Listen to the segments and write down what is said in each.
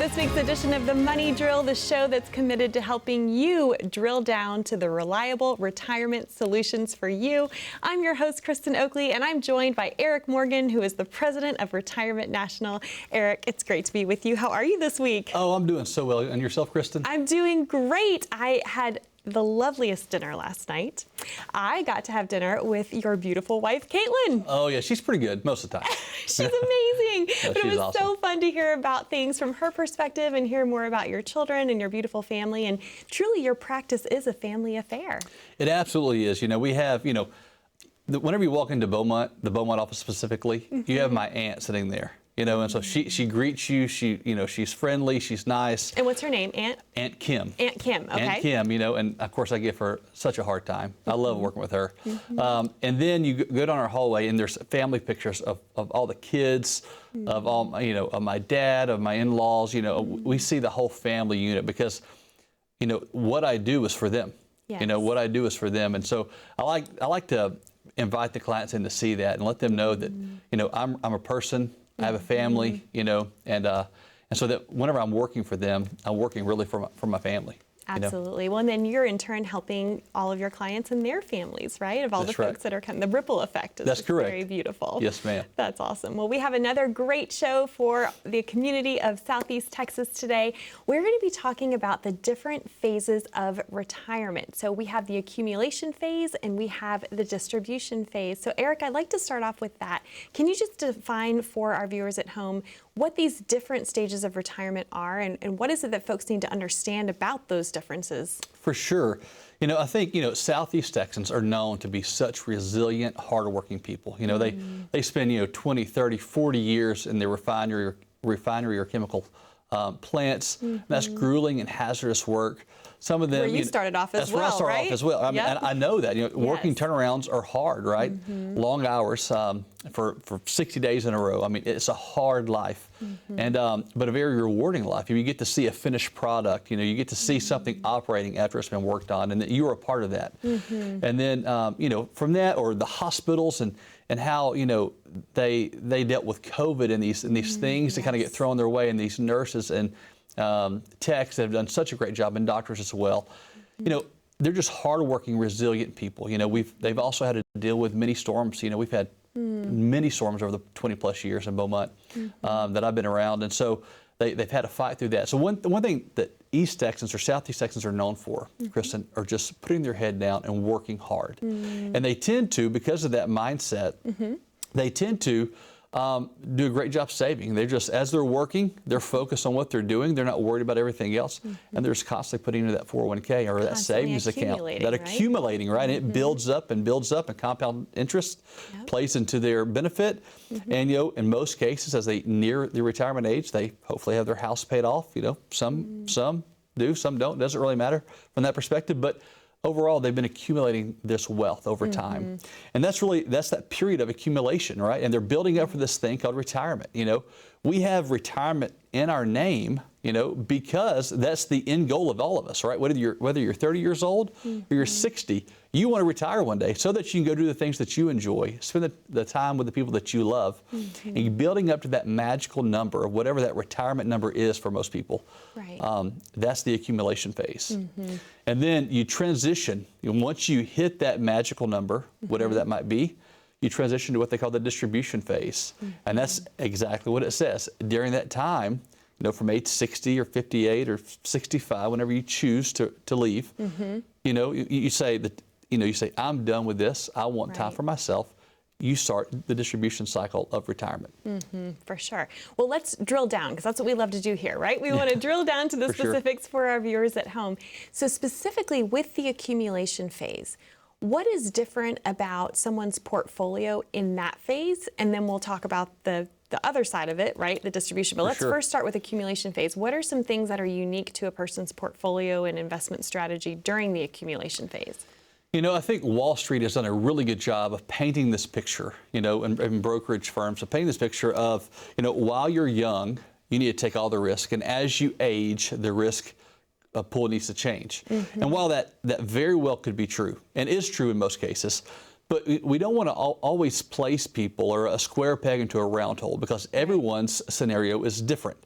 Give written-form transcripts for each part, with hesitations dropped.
this week's edition of The Money Drill, the show that's committed to helping you drill down to the reliable retirement solutions for you. I'm your host, Kristen Oakley, and I'm joined by Erik Morgan, who is the president of Retirement National. Erik, it's great to be with you. How are you this week? Oh, I'm doing so well. And yourself, Kristen? I'm doing great. I had the loveliest dinner last night. I got to have dinner with your beautiful wife, Caitlin. Oh, yeah, she's pretty good most of the time. She's amazing. Yeah, but it was awesome. so fun to hear about things from her perspective and hear more about your children and your beautiful family. And truly, your practice is a family affair. It absolutely is. You know, we have, whenever you walk into Beaumont, the Beaumont office specifically, you have my aunt sitting there. And so she greets you. She's friendly. She's nice. And what's her name? Aunt Kim. Aunt Kim. Okay. Aunt Kim. And of course I give her such a hard time. I love working with her. And then you go down our hallway, and there's family pictures of all the kids, of all of my dad, of my in-laws. We see the whole family unit because what I do is for them. Yes. What I do is for them, and so I like to invite the clients in to see that and let them know that I'm a person. I have a family, and so that whenever I'm working for them, I'm working really for my family. Absolutely. Well, and then you're in turn helping all of your clients and their families, right? Of all That's the right. folks that are coming. The ripple effect is That's correct. Very beautiful. Yes, ma'am. That's awesome. Well, we have another great show for the community of Southeast Texas today. We're going to be talking about the different phases of retirement. So we have the accumulation phase and we have the distribution phase. So Erik, I'd like to start off with that. Can you just define for our viewers at home what these different stages of retirement are and what is it that folks need to understand about those differences? For sure. I think, Southeast Texans are known to be such resilient, hardworking people. They spend, 20, 30, 40 years in their refinery or chemical plants. That's grueling and hazardous work. Some of them. Where you started off as well, That's where I started off as well. I mean, Yep. and I know that. Working turnarounds are hard, right? Long hours for 60 days in a row. I mean, it's a hard life, and but a very rewarding life. You get to see a finished product. You get to see something operating after it's been worked on, and that you are a part of that. And then, from that, or the hospitals and how they dealt with COVID and these things that kind of get thrown their way, and these nurses and techs that have done such a great job, and doctors as well. They're just hardworking, resilient people. They've also had to deal with many storms. We've had many storms over the 20+ years in Beaumont that I've been around, and so they've had to fight through that. So one thing that East Texans or Southeast Texans are known for, Kristen, are just putting their head down and working hard. And they tend to, because of that mindset, they tend to do a great job saving. They're just, as they're working, they're focused on what they're doing. They're not worried about everything else. And they're just constantly putting into that 401k or that savings account. That accumulating, right? And it builds up and compound interest plays into their benefit. And, in most cases, as they near the retirement age, they hopefully have their house paid off. Some do, some don't. Doesn't really matter from that perspective. But overall, they've been accumulating this wealth over time. And that's that period of accumulation, right? And they're building up for this thing called retirement. We have retirement in our name, because that's the end goal of all of us, right? Whether you're 30 years old or you're 60, you want to retire one day so that you can go do the things that you enjoy, spend the time with the people that you love, and building up to that magical number of whatever that retirement number is for most people. Right. That's the accumulation phase. And then you transition. Once you hit that magical number, whatever that might be, you transition to what they call the distribution phase. And that's exactly what it says. During that time, from age 60 or 58 or 65, whenever you choose to leave, you say that, you say, I'm done with this. I want time for myself. You start the distribution cycle of retirement. For sure. Well, let's drill down, because that's what we love to do here, right? We want to drill down to the specifics for our viewers at home. So specifically with the accumulation phase, what is different about someone's portfolio in that phase? And then we'll talk about the other side of it, right? The distribution. But let's first start with accumulation phase. What are some things that are unique to a person's portfolio and investment strategy during the accumulation phase? I think Wall Street has done a really good job of painting this picture, and brokerage firms of painting this picture of, while you're young, you need to take all the risk. And as you age, the risk pool needs to change. And while that very well could be true, and is true in most cases, But we don't want to always place people or a square peg into a round hole, because everyone's scenario is different.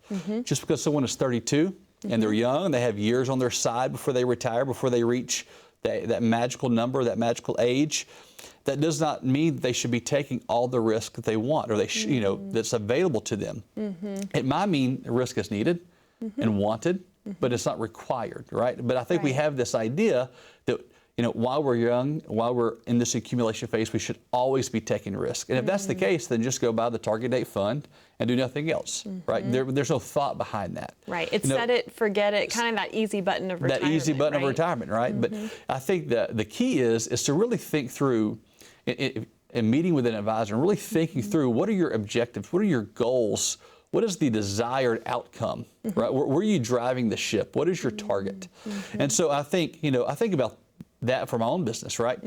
Just because someone is 32 and they're young and they have years on their side before they retire, before they reach that magical number, that magical age, that does not mean they should be taking all the risk that they want, or they you know, that's available to them. It might mean risk is needed and wanted, but it's not required, right? But I think we have this idea that, you know, while we're young, while we're in this accumulation phase, we should always be taking risk. And if that's the case, then just go buy the target date fund and do nothing else, right? There's no thought behind that. Right. It's set it, forget it, kind of that easy button of retirement. That easy button of retirement, right? But I think the key is to really think through, in meeting with an advisor, and really thinking through, what are your objectives? What are your goals? What is the desired outcome, right? Where are you driving the ship? What is your target? And so I think, you know, I think about that for my own business, right?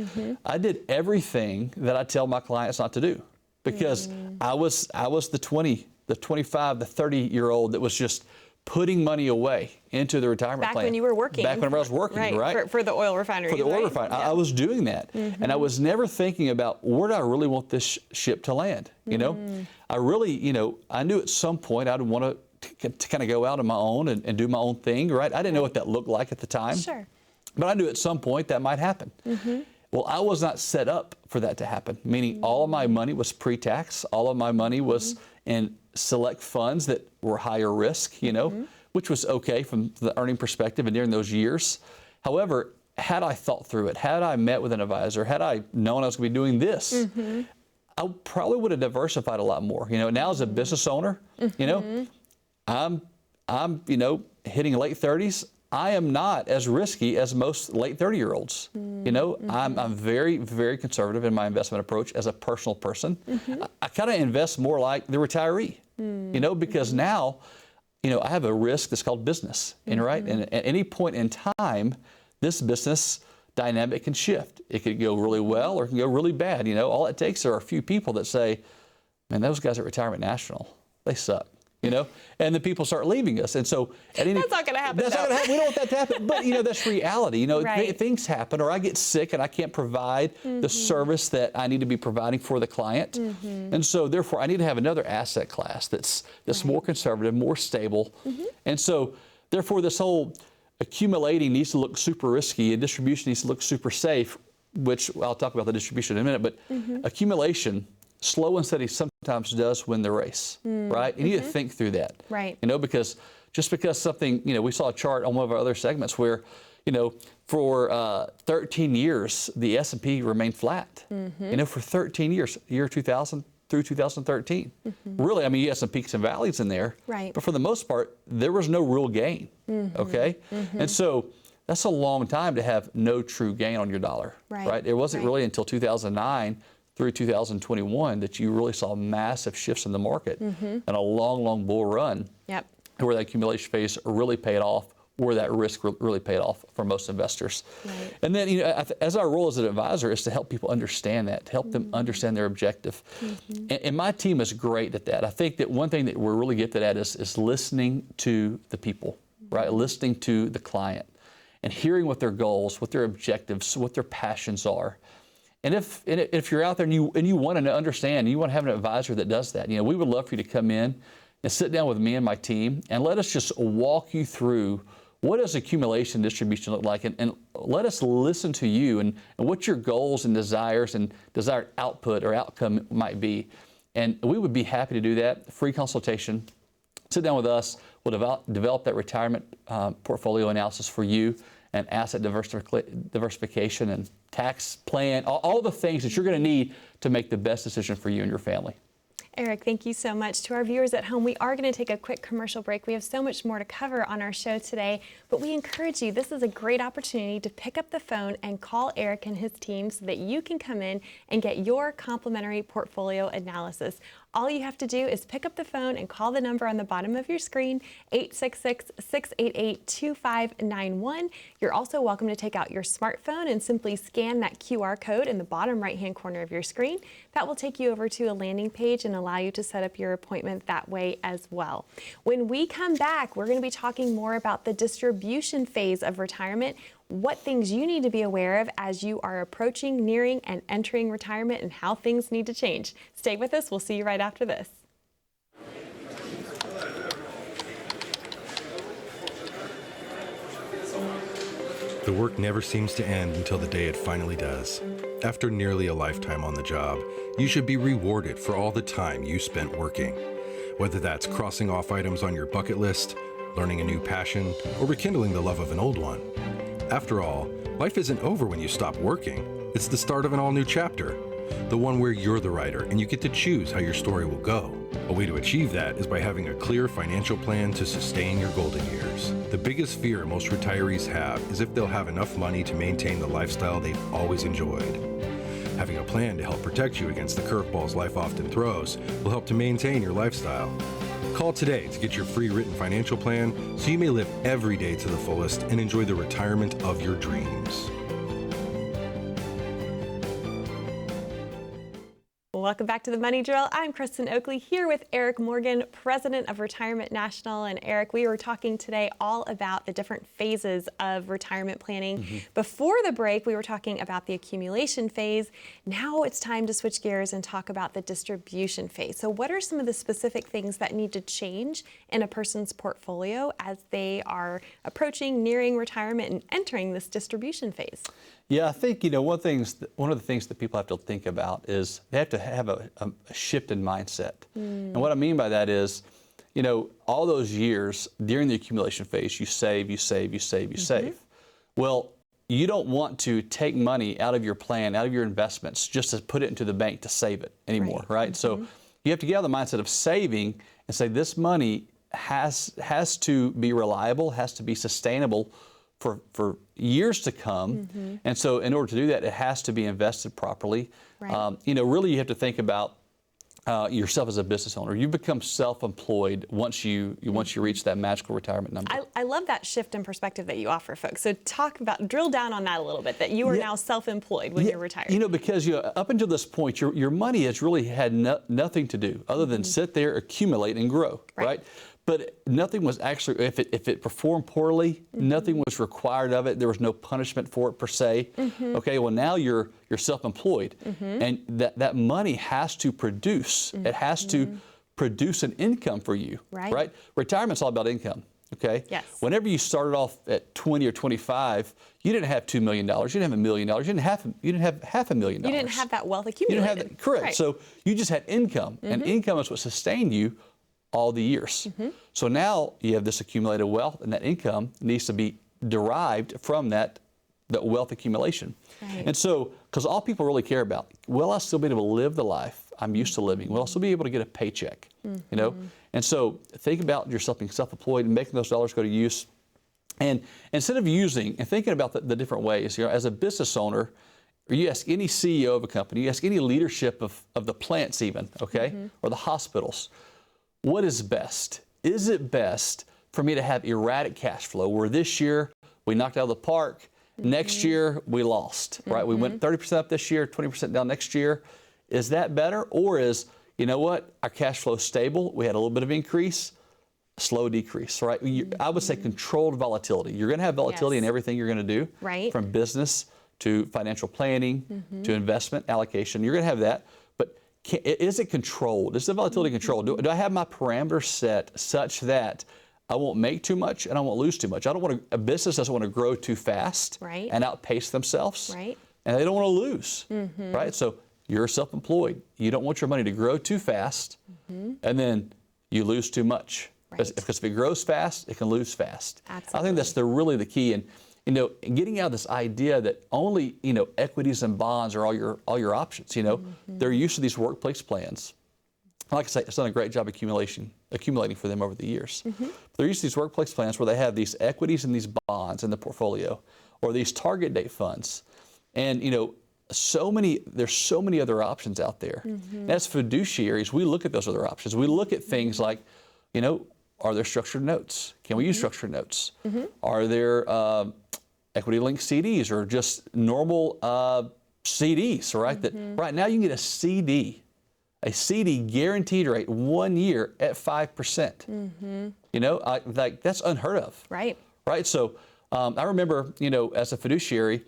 I did everything that I tell my clients not to do, because I was the 20, the 25, the 30-year-old that was just putting money away into the retirement plan. Back when you were working. Back when I was working, right? For the oil refinery. For the oil refinery. I was doing that. And I was never thinking about, where do I really want this ship to land? You know, I really, you know, I knew at some point I'd want to kind of go out on my own and do my own thing, right? I didn't know what that looked like at the time. Sure. But I knew at some point that might happen. Well, I was not set up for that to happen, meaning all of my money was pre-tax. All of my money was in select funds that were higher risk, you know, which was okay from the earning perspective and during those years. However, had I thought through it, had I met with an advisor, had I known I was going to be doing this, I probably would have diversified a lot more. You know, now as a business owner, you know, I'm, you know, hitting late 30s. I am not as risky as most late 30-year-olds. You know, I'm very, very conservative in my investment approach as a personal person. I kind of invest more like the retiree, you know, because now, you know, I have a risk that's called business, and right? And at any point in time, this business dynamic can shift. It could go really well or it can go really bad. You know, all it takes are a few people that say, man, those guys at Retirement National, they suck. You know, and the people start leaving us, and so that's not going to happen. That's not going to happen. We don't want that to happen, but you know, that's reality. You know, things happen, or I get sick and I can't provide the service that I need to be providing for the client, and so therefore I need to have another asset class that's more conservative, more stable, and so therefore this whole accumulating needs to look super risky, and distribution needs to look super safe, which I'll talk about the distribution in a minute, but accumulation, slow and steady, sometimes does win the race, right? You need to think through that, right? You know, because just because something, you know, we saw a chart on one of our other segments where, you know, for 13 years, the S&P remained flat. You know, for 13 years, year 2000 through 2013. Really, I mean, you had some peaks and valleys in there, right? But for the most part, there was no real gain, okay? And so that's a long time to have no true gain on your dollar, right? It wasn't really until 2009 through 2021 that you really saw massive shifts in the market and a long, long bull run where that accumulation phase really paid off, where that risk really paid off for most investors. And then, you know, as our role as an advisor is to help people understand that, to help them understand their objective. And my team is great at that. I think that one thing that we're really gifted at is listening to the people, right? Listening to the client and hearing what their goals, what their objectives, what their passions are. And if you're out there and you want to understand, and you want to have an advisor that does that, you know, we would love for you to come in and sit down with me and my team and let us just walk you through what does accumulation distribution look like, and let us listen to you and what your goals and desires and desired output or outcome might be. And we would be happy to do that. Free consultation. Sit down with us. We'll develop that retirement portfolio analysis for you, and asset diversification and tax plan, all the things that you're going to need to make the best decision for you and your family. Erik, thank you so much. To our viewers at home, we are going to take a quick commercial break. We have so much more to cover on our show today, but we encourage you, this is a great opportunity to pick up the phone and call Erik and his team so that you can come in and get your complimentary portfolio analysis. All you have to do is pick up the phone and call the number on the bottom of your screen, 866-688-2591. You're also welcome to take out your smartphone and simply scan that QR code in the bottom right-hand corner of your screen. That will take you over to a landing page and allow you to set up your appointment that way as well. When we come back, we're going to be talking more about the distribution phase of retirement. what things you need to be aware of as you are approaching, nearing, and entering retirement and how things need to change. Stay with us. We'll see you right after this. The work never seems to end until the day it finally does. After nearly a lifetime on the job, you should be rewarded for all the time you spent working. Whether that's crossing off items on your bucket list, learning a new passion, or rekindling the love of an old one. After all, life isn't over when you stop working. It's the start of an all-new chapter, the one where you're the writer and you get to choose how your story will go. A way to achieve that is by having a clear financial plan to sustain your golden years. The biggest fear most retirees have is if they'll have enough money to maintain the lifestyle they've always enjoyed. Having a plan to help protect you against the curveballs life often throws will help to maintain your lifestyle. Call today to get your free written financial plan so you may live every day to the fullest and enjoy the retirement of your dreams. Welcome back to the Money Drill. I'm Kristen Oakley here with Erik Morgan, President of Retirement National. And Erik, we were talking today all about the different phases of retirement planning. Before the break, we were talking about the accumulation phase. Now it's time to switch gears and talk about the distribution phase. So what are some of the specific things that need to change in a person's portfolio as they are approaching, nearing retirement and entering this distribution phase? Yeah, I think, one of the things that people have to think about is they have to have a shift in mindset. And what I mean by that is, all those years during the accumulation phase, you save, you save, you save, you save. Well, you don't want to take money out of your plan, out of your investments, just to put it into the bank to save it anymore, right? So you have to get out of the mindset of saving and say this money has to be reliable, has to be sustainable for years to come. And so in order to do that, it has to be invested properly. Right. Really you have to think about yourself as a business owner. You become self-employed once you reach that magical retirement number. I love that shift in perspective that you offer folks. So drill down on that a little bit, that you are now self-employed when you're retired. Because up until this point, your money has really had nothing to do other than sit there, accumulate, and grow, right? But nothing was actually, if it performed poorly, nothing was required of it. There was no punishment for it per se. Okay, well now you're self-employed, and that money has to produce. It has to produce an income for you, right? Retirement's all about income. Okay. Yes. Whenever you started off at 20 or 25, you didn't have $2 million. You didn't have $1 million. You didn't have $500,000. You didn't have that wealth accumulated. You didn't have that, correct. Right. So you just had income, and income is what sustained you all the years. So now you have this accumulated wealth, and that income needs to be derived from that wealth accumulation. Right. And so, because all people really care about, will I still be able to live the life I'm used to living? Will I still be able to get a paycheck? And so think about yourself being self-employed and making those dollars go to use. And instead of using and thinking about the different ways, as a business owner, or you ask any CEO of a company, you ask any leadership of the plants even, okay, or the hospitals, what is best? Is it best for me to have erratic cash flow where this year we knocked out of the park, next year we lost, right? We went 30% up this year, 20% down next year. Is that better? Or is, our cash flow is stable, we had a little bit of increase, slow decrease, right? I would say controlled volatility. You're going to have volatility in everything you're going to do, right? From business to financial planning to investment allocation. You're going to have that. Is it controlled? Is the volatility controlled? Do I have my parameters set such that I won't make too much and I won't lose too much? A business doesn't want to grow too fast and outpace themselves. Right. And they don't want to lose, right? So you're self-employed. You don't want your money to grow too fast and then you lose too much. Because if it grows fast, it can lose fast. Absolutely. I think that's really the key. And getting out of this idea that only, equities and bonds are all your options. They're used to these workplace plans. Like I say, it's done a great job accumulating for them over the years. They're used to these workplace plans where they have these equities and these bonds in the portfolio, or these target date funds. And, there's so many other options out there. As fiduciaries, we look at those other options. We look at things like, are there structured notes? Can we use structured notes? Are there equity-linked CDs or just normal CDs, right? That right now you can get a CD guaranteed rate 1 year at 5%. Like that's unheard of. Right. Right. So I remember, as a fiduciary,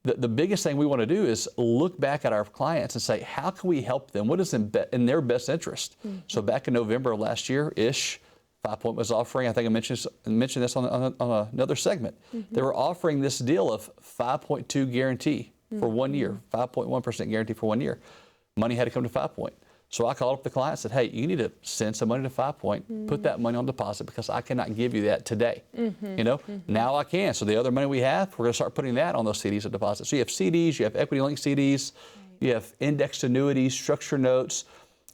the biggest thing we want to do is look back at our clients and say, how can we help them? What is in their best interest? So back in November of last year-ish, 5 Point was offering, I think I mentioned this on another segment. They were offering this deal of 5.2 guarantee for 1 year, 5.1% guarantee for 1 year. Money had to come to 5 Point. So I called up the client and said, hey, you need to send some money to 5 Point, put that money on deposit because I cannot give you that today. Now I can. So the other money we have, we're going to start putting that on those CDs of deposit. So you have CDs, you have equity-linked CDs, you have indexed annuities, structured notes,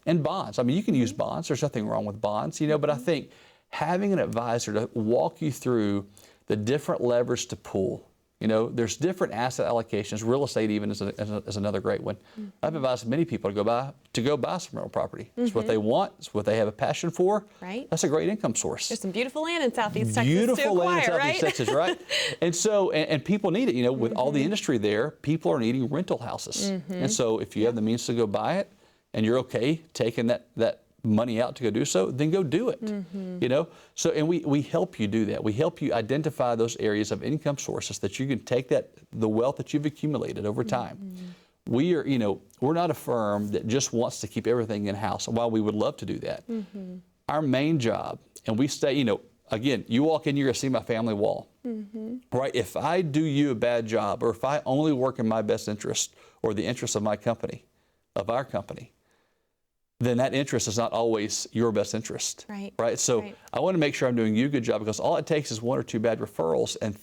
and bonds. I mean, you can use bonds. There's nothing wrong with bonds, but I think having an advisor to walk you through the different levers to pull. There's different asset allocations. Real estate even is another great one. I've advised many people to go buy some rental property. It's what they want. It's what they have a passion for. Right. That's a great income source. There's some beautiful land in Southeast Texas Beautiful to acquire, land in Southeast right? Texas, right? And so, and people need it. With all the industry there, people are needing rental houses. And so, if you have the means to go buy it, and you're okay taking that money out to go do so, then go do it. So, and we help you do that. We help you identify those areas of income sources that you can take the wealth that you've accumulated over time. We are, we're not a firm that just wants to keep everything in-house. While we would love to do that, our main job, and we stay, again, you walk in, you're gonna see my family wall, right? If I do you a bad job, or if I only work in my best interest or the interest of my company, of our company, then that interest is not always your best interest, right? So I want to make sure I'm doing you a good job, because all it takes is 1 or 2 bad referrals, and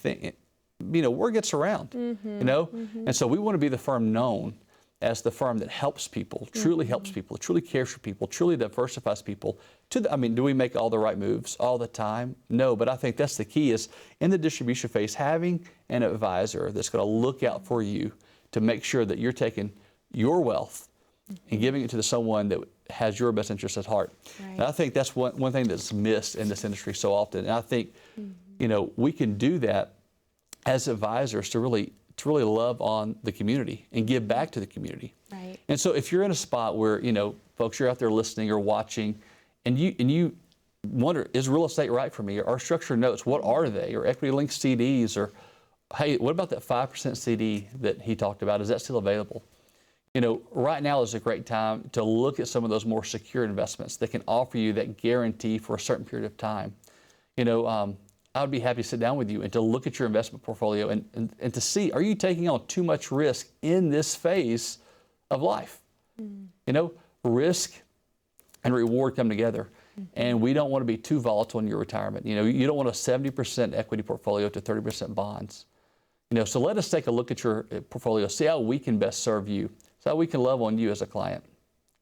word gets aroround, And so we want to be the firm known as the firm that helps people, truly helps people, truly cares for people, truly diversifies people. Do we make all the right moves all the time? No, but I think that's the key, is in the distribution phase, having an advisor that's going to look out for you to make sure that you're taking your wealth and giving it to someone that has your best interest at heart. And I think that's one thing that's missed in this industry so often. And I think, we can do that as advisors to really love on the community and give back to the community. Right. And so if you're in a spot where, folks, you're out there listening or watching, and you wonder, is real estate right for me? Or structured notes, what are they? Or equity-linked CDs? Or, hey, what about that 5% CD that he talked about? Is that still available? Right now is a great time to look at some of those more secure investments that can offer you that guarantee for a certain period of time. I would be happy to sit down with you and to look at your investment portfolio and to see, are you taking on too much risk in this phase of life? Risk and reward come together. And we don't want to be too volatile in your retirement. You don't want a 70% equity portfolio to 30% bonds. So let us take a look at your portfolio, see how we can best serve you. So how we can love on you as a client.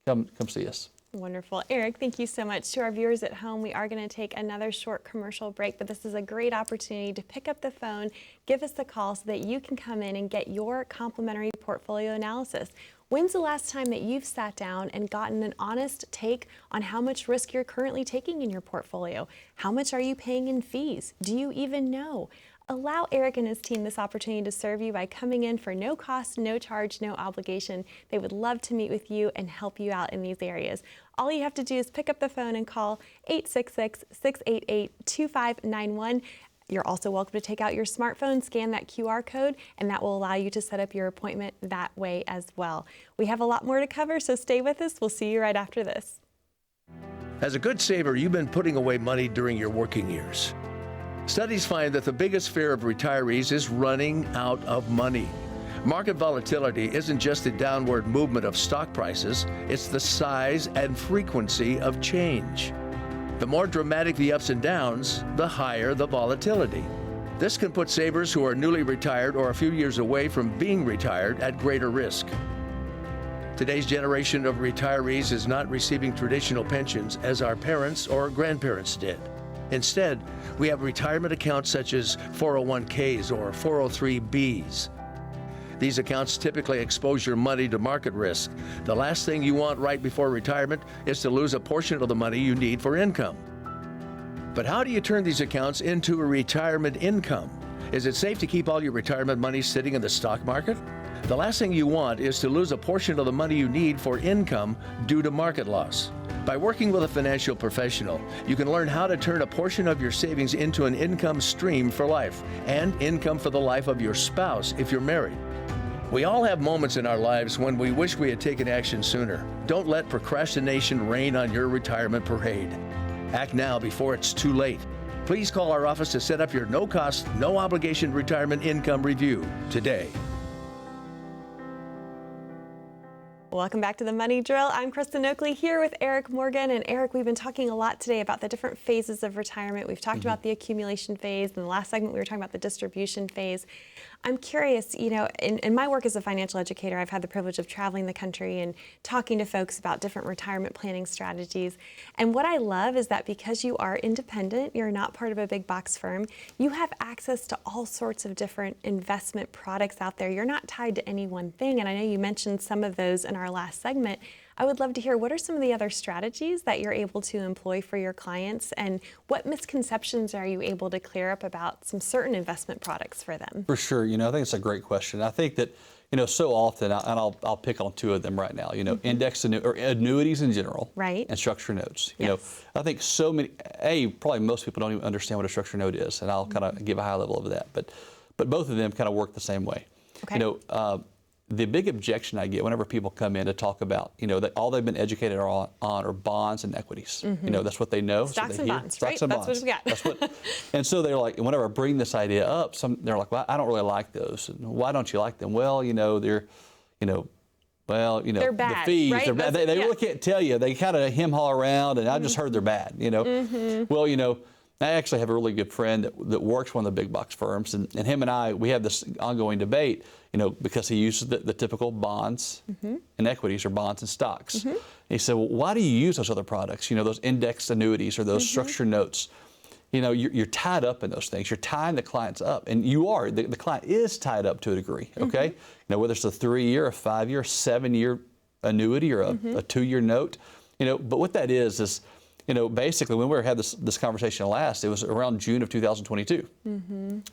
Come see us. Wonderful. Erik, thank you so much. To our viewers at home, we are going to take another short commercial break, but this is a great opportunity to pick up the phone, give us a call so that you can come in and get your complimentary portfolio analysis. When's the last time that you've sat down and gotten an honest take on how much risk you're currently taking in your portfolio? How much are you paying in fees? Do you even know? Allow Erik and his team this opportunity to serve you by coming in for no cost, no charge, no obligation. They would love to meet with you and help you out in these areas. All you have to do is pick up the phone and call 866-688-2591. You're also welcome to take out your smartphone, scan that QR code, and that will allow you to set up your appointment that way as well. We have a lot more to cover, so stay with us. We'll see you right after this. As a good saver, you've been putting away money during your working years. Studies find that the biggest fear of retirees is running out of money. Market volatility isn't just the downward movement of stock prices, it's the size and frequency of change. The more dramatic the ups and downs, the higher the volatility. This can put savers who are newly retired or a few years away from being retired at greater risk. Today's generation of retirees is not receiving traditional pensions as our parents or grandparents did. Instead, we have retirement accounts such as 401ks or 403bs. These accounts typically expose your money to market risk. The last thing you want right before retirement is to lose a portion of the money you need for income. But how do you turn these accounts into a retirement income? Is it safe to keep all your retirement money sitting in the stock market? The last thing you want is to lose a portion of the money you need for income due to market loss. By working with a financial professional, you can learn how to turn a portion of your savings into an income stream for life and income for the life of your spouse if you're married. We all have moments in our lives when we wish we had taken action sooner. Don't let procrastination reign on your retirement parade. Act now before it's too late. Please call our office to set up your no-cost, no-obligation retirement income review today. Welcome back to the Money Drill. I'm Kristen Oakley here with Erik Morgan. And Erik, we've been talking a lot today about the different phases of retirement. We've talked about the accumulation phase. In the last segment, we were talking about the distribution phase. I'm curious, you know, in my work as a financial educator, I've had the privilege of traveling the country and talking to folks about different retirement planning strategies. And what I love is that because you are independent, you're not part of a big box firm, you have access to all sorts of different investment products out there. You're not tied to any one thing. And I know you mentioned some of those in our last segment. I would love to hear, what are some of the other strategies that you're able to employ for your clients, and what misconceptions are you able to clear up about some certain investment products for them? For sure. You know, I think it's a great question. I think that, you know, so often, and I'll pick on two of them right now, you know, index or annuities in general, right, and structured notes. You yes. know, I think so many, probably most people don't even understand what a structured note is, and I'll kind of give a high level of that. But both of them kind of work the same way. Okay. You know, the big objection I get whenever people come in to talk about, you know, that all they've been educated on are bonds and equities. You know, that's what they know. Stocks so and hear. bonds, Stocks right? and That's bonds. what we got. That's what, and so they're like, whenever I bring this idea up, they're like, well, I don't really like those. And why don't you like them? Well, you know, they're they're bad, the fees, right? they're bad. They really can't tell you. They kind of hem-haw around, and I just heard they're bad, you know. Well, you know, I actually have a really good friend that works one of the big box firms, and him and I, we have this ongoing debate, you know, because he uses the typical bonds and equities, or bonds and stocks. And he said, well, why do you use those other products, you know, those indexed annuities or those structured notes? You know, you're tied up in those things. You're tying the clients up, and you are. The client is tied up to a degree, okay? You know, whether it's a 3-year, a 5-year, 7-year annuity, or a 2-year note, you know, but what that is, you know, basically, when we had this conversation last, it was around June of 2022,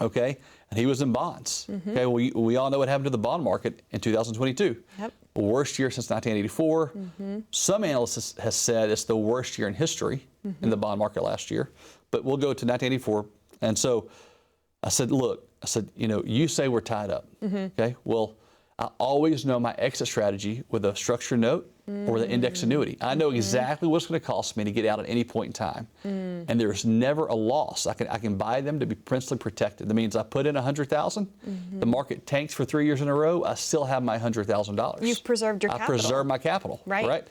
okay? And he was in bonds, okay? We all know what happened to the bond market in 2022. Yep. Worst year since 1984. Some analysts has said it's the worst year in history in the bond market last year, but we'll go to 1984. And so I said, look, you know, you say we're tied up, okay? Well, I always know my exit strategy with a structured note or the index annuity. I know exactly what's going to cost me to get out at any point in time. And there's never a loss. I can buy them to be principally protected. That means I put in $100,000, the market tanks for 3 years in a row, I still have my $100,000. You've preserved your capital. I preserve my capital, right?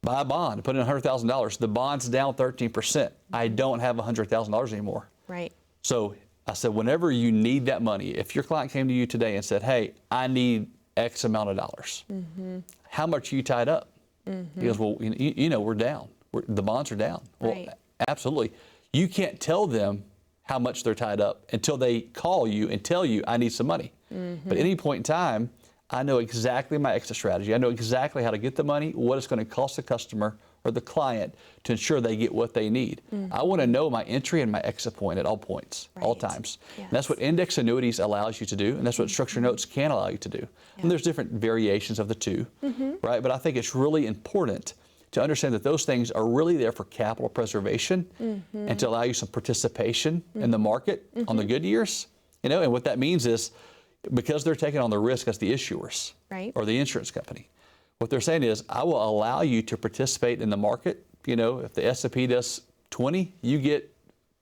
Buy a bond, put in $100,000. The bond's down 13%. I don't have $100,000 anymore. Right. So I said, whenever you need that money, if your client came to you today and said, hey, I need X amount of dollars, how much are you tied up? He goes, well, you know, we're down. The bonds are down. Right. Well, absolutely. You can't tell them how much they're tied up until they call you and tell you, I need some money. But at any point in time, I know exactly my exit strategy. I know exactly how to get the money, what it's going to cost the customer or the client to ensure they get what they need. I want to know my entry and my exit point at all points, all times. Yes. And that's what index annuities allows you to do, and that's what structured notes can allow you to do. And there's different variations of the two, right? But I think it's really important to understand that those things are really there for capital preservation and to allow you some participation in the market on the good years. You know, and what that means is, because they're taking on the risk as the issuers or the insurance company, what they're saying is, I will allow you to participate in the market. You know, if the S&P does 20, you get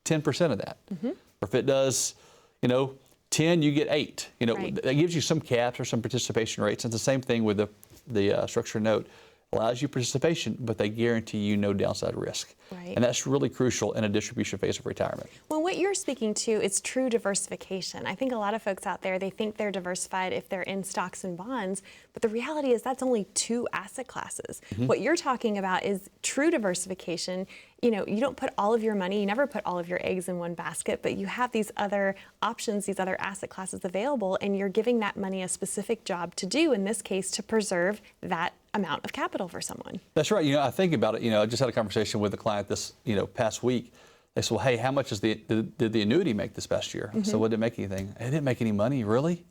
10% of that. Or if it does, you know, 10, you get 8. You know, that gives you some caps or some participation rates. And it's the same thing with the structured note. Allows you participation, but they guarantee you no downside risk. Right. And that's really crucial in a distribution phase of retirement. Well, what you're speaking to is true diversification. I think a lot of folks out there, they think they're diversified if they're in stocks and bonds, but the reality is that's only 2 asset classes. What you're talking about is true diversification. You know, you don't put all of your money, you never put all of your eggs in one basket, but you have these other options, these other asset classes available, and you're giving that money a specific job to do, in this case, to preserve that amount of capital for someone. That's right. You know, I think about it. You know, I just had a conversation with a client this, you know, past week. They said, well, hey, how much did the annuity make this past year? I said, well, it didn't make anything. It didn't make any money, really?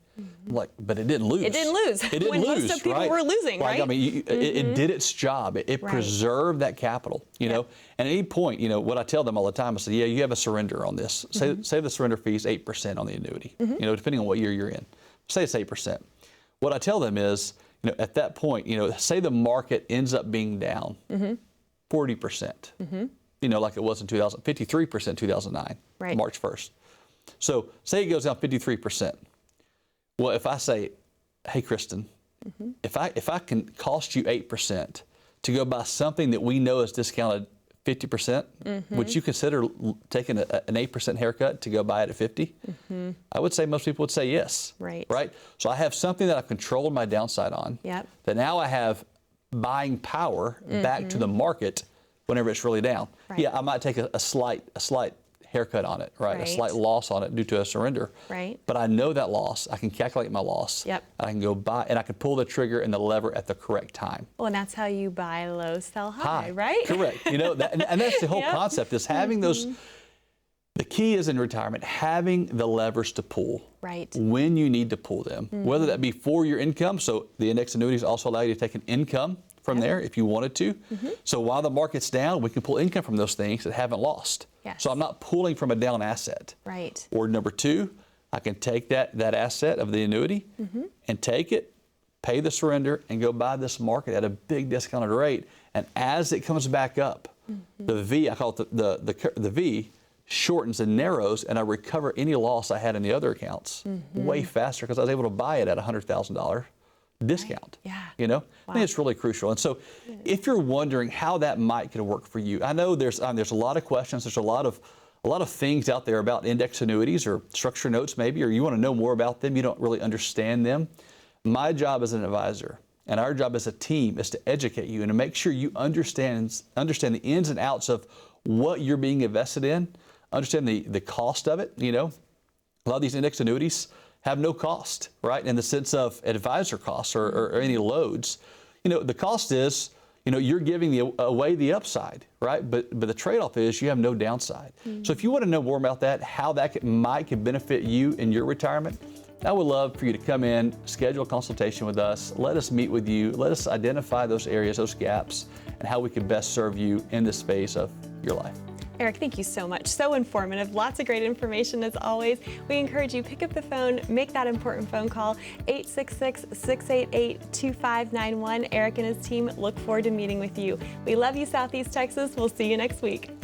Like, but it didn't lose. It didn't lose. It didn't when lose, most of people right? were losing, right? I mean, it did its job. It Right. preserved that capital, you know. And at any point, you know, what I tell them all the time, I say, yeah, you have a surrender on this. Say the surrender fee is 8% on the annuity, you know, depending on what year you're in. Say it's 8%. What I tell them is, you know, at that point, you know, say the market ends up being down 40%, you know, like it was in 53% 2009, Right. March 1st. So say it goes down 53%. Well, if I say, hey, Kristen, if I can cost you 8% to go buy something that we know is discounted 50%, would you consider taking an 8% haircut to go buy it at 50? I would say most people would say yes. Right. Right? So I have something that I've controlled my downside on. Yep. That now I have buying power back to the market whenever it's really down. Right. Yeah, I might take a slight haircut on it, right? A Right. slight loss on it due to a surrender. Right. But I know that loss. I can calculate my loss. Yep. I can go buy, and I can pull the trigger and the lever at the correct time. Well, and that's how you buy low, sell high, right? Correct. You know, and that's the whole Yep. concept is having those. The key is in retirement, having the levers to pull. Right. When you need to pull them, whether that be for your income. So the index annuities also allow you to take an income from there if you wanted to. So while the market's down, we can pull income from those things that haven't lost. Yes. So I'm not pulling from a down asset. Right. Or number two, I can take that asset of the annuity and take it, pay the surrender, and go buy this market at a big discounted rate. And as it comes back up, the V, I call it the V, shortens and narrows, and I recover any loss I had in the other accounts way faster because I was able to buy it at $100,000 discount. Yeah. You know, I think it's really crucial. And so, if you're wondering how that might could work for you, I know there's a lot of questions. There's a lot of things out there about index annuities or structured notes, maybe, or you want to know more about them. You don't really understand them. My job as an advisor and our job as a team is to educate you and to make sure you understand the ins and outs of what you're being invested in. Understand the cost of it. You know, a lot of these index annuities have no cost, right? In the sense of advisor costs or any loads. You know, the cost is, you know, you're giving away the upside, right? But the trade-off is you have no downside. So if you want to know more about that, how that could benefit you in your retirement, I would love for you to come in, schedule a consultation with us, let us meet with you, let us identify those areas, those gaps, and how we can best serve you in this phase of your life. Erik, thank you so much. So informative. Lots of great information as always. We encourage you, pick up the phone, make that important phone call, 866-688-2591. Erik and his team look forward to meeting with you. We love you, Southeast Texas. We'll see you next week.